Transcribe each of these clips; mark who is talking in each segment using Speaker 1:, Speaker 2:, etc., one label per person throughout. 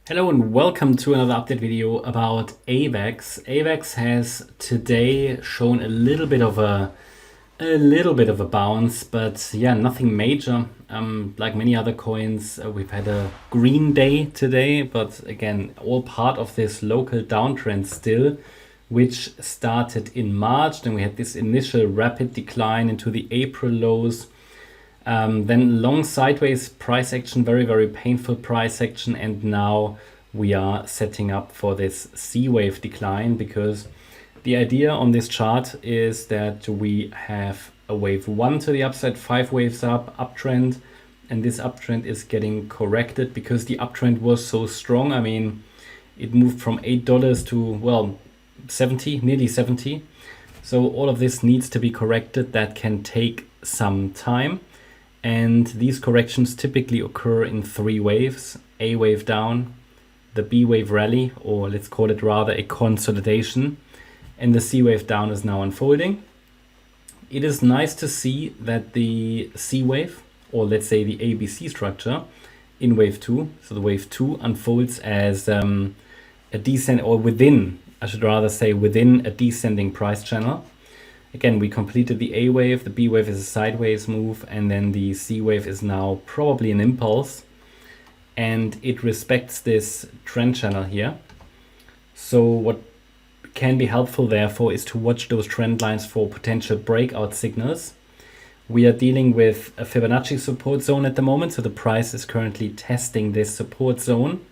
Speaker 1: Hello and welcome to another update video about AVAX. AVAX has today shown a little bit of a bounce, but yeah, nothing major. Like many other coins, we've had a green day today, but again, all part of this local downtrend still, which started in March. Then we had this initial rapid decline into the April lows. Then long sideways price action, very painful price action, and now we are setting up for this C wave decline, because the idea on this chart is that we have a wave 1 to the upside, 5 waves up, uptrend, and this uptrend is getting corrected because the uptrend was so strong. I mean, it moved from $8 to, well, 70, nearly 70. So all of this needs to be corrected. That can take some time. And these corrections typically occur in 3 waves: A wave down, the B wave rally, or let's call it rather a consolidation, and the C wave down is now unfolding. It is nice to see that the C wave, or let's say the ABC structure in wave 2, so the wave 2 unfolds as a descent, or within, I should rather say within a descending price channel. Again, we completed the A wave, the B wave is a sideways move, and then the C wave is now probably an impulse. And it respects this trend channel here. So what can be helpful therefore is to watch those trend lines for potential breakout signals. We are dealing with a Fibonacci support zone at the moment, so the price is currently testing this support zone.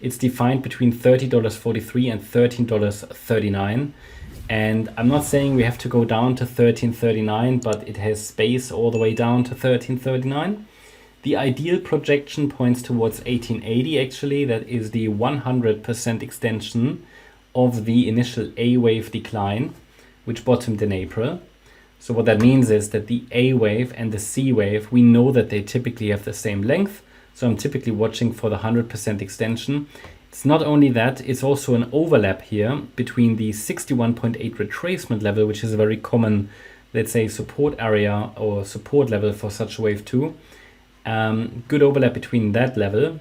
Speaker 1: It's defined between $30.43 and $13.39. And I'm not saying we have to go down to $13.39, but it has space all the way down to $13.39. The ideal projection points towards $18.80 actually. That is the 100% extension of the initial A wave decline, which bottomed in April. So what that means is that the A wave and the C wave, we know that they typically have the same length. So I'm typically watching for the 100% extension. It's not only that, it's also an overlap here between the 61.8 retracement level, which is a very common, let's say, support area or support level for such a wave 2. Good overlap between that level,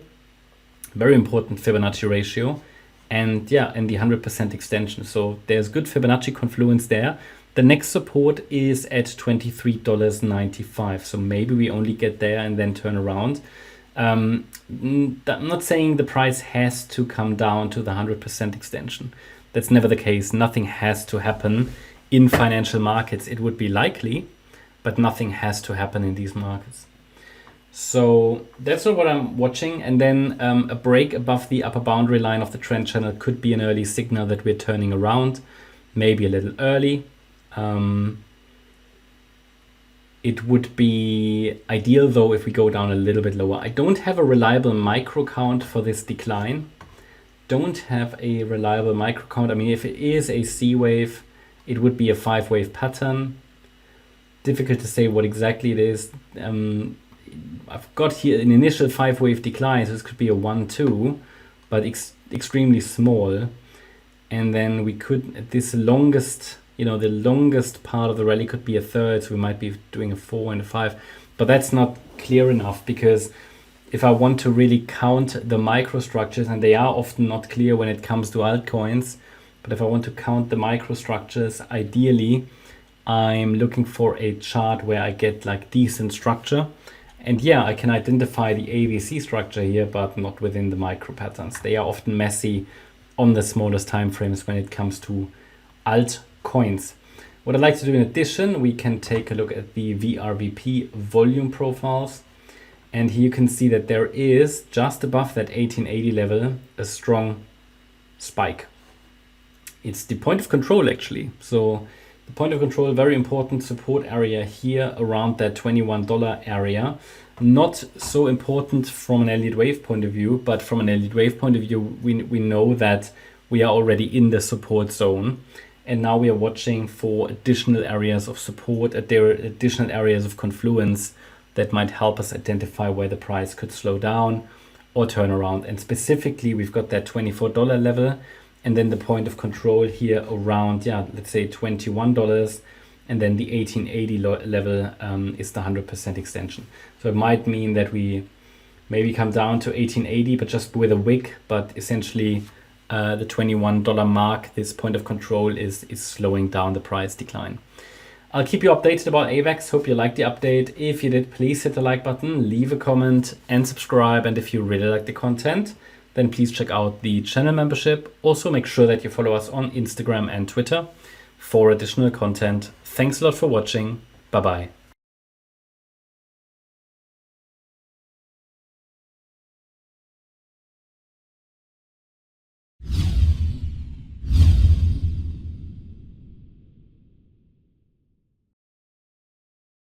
Speaker 1: very important Fibonacci ratio, and yeah, and the 100% extension. So there's good Fibonacci confluence there. The next support is at $23.95. So maybe we only get there and then turn around. I'm not saying the price has to come down to the 100% extension. That's never the case. Nothing has to happen in financial markets. It would be likely, but nothing has to happen in these markets. So that's not what I'm watching. And then a break above the upper boundary line of the trend channel could be an early signal that we're turning around, maybe a little early. It would be ideal though if we go down a little bit lower. I don't have a reliable micro count for this decline. Don't have a reliable micro count. I mean, if it is a C wave, it would be a 5 wave pattern. Difficult to say what exactly it is. I've got here an initial 5 wave decline, so this could be a 1-2, but extremely small. And then we could, at this longest, the longest part of the rally could be a third, so we might be doing a 4 and a 5. But that's not clear enough, because if I want to really count the microstructures, and they are often not clear when it comes to altcoins, but if I want to count the microstructures, ideally, I'm looking for a chart where I get like decent structure. And yeah, I can identify the AVC structure here, but not within the micro patterns. They are often messy on the smallest time frames when it comes to altcoins. What I'd like to do in addition, we can take a look at the VRVP volume profiles. And here you can see that there is, just above that 1880 level, a strong spike. It's the point of control actually. So the point of control, very important support area here around that $21 area. Not so important from an Elliott wave point of view, but from an Elliott wave point of view, we know that we are already in the support zone. And now we are watching for additional areas of support, additional areas of confluence that might help us identify where the price could slow down or turn around. And specifically, we've got that $24 level, and then the point of control here around, let's say $21, and then the 1880 level is the 100% extension. So it might mean that we maybe come down to 1880, but just with a wick. But essentially the $21 mark, this point of control, is slowing down the price decline. I'll keep you updated about AVAX. Hope you liked the update. If you did, please hit the like button, leave a comment and subscribe. And if you really like the content, then please check out the channel membership. Also make sure that you follow us on Instagram and Twitter for additional content. Thanks a lot for watching. Bye-bye.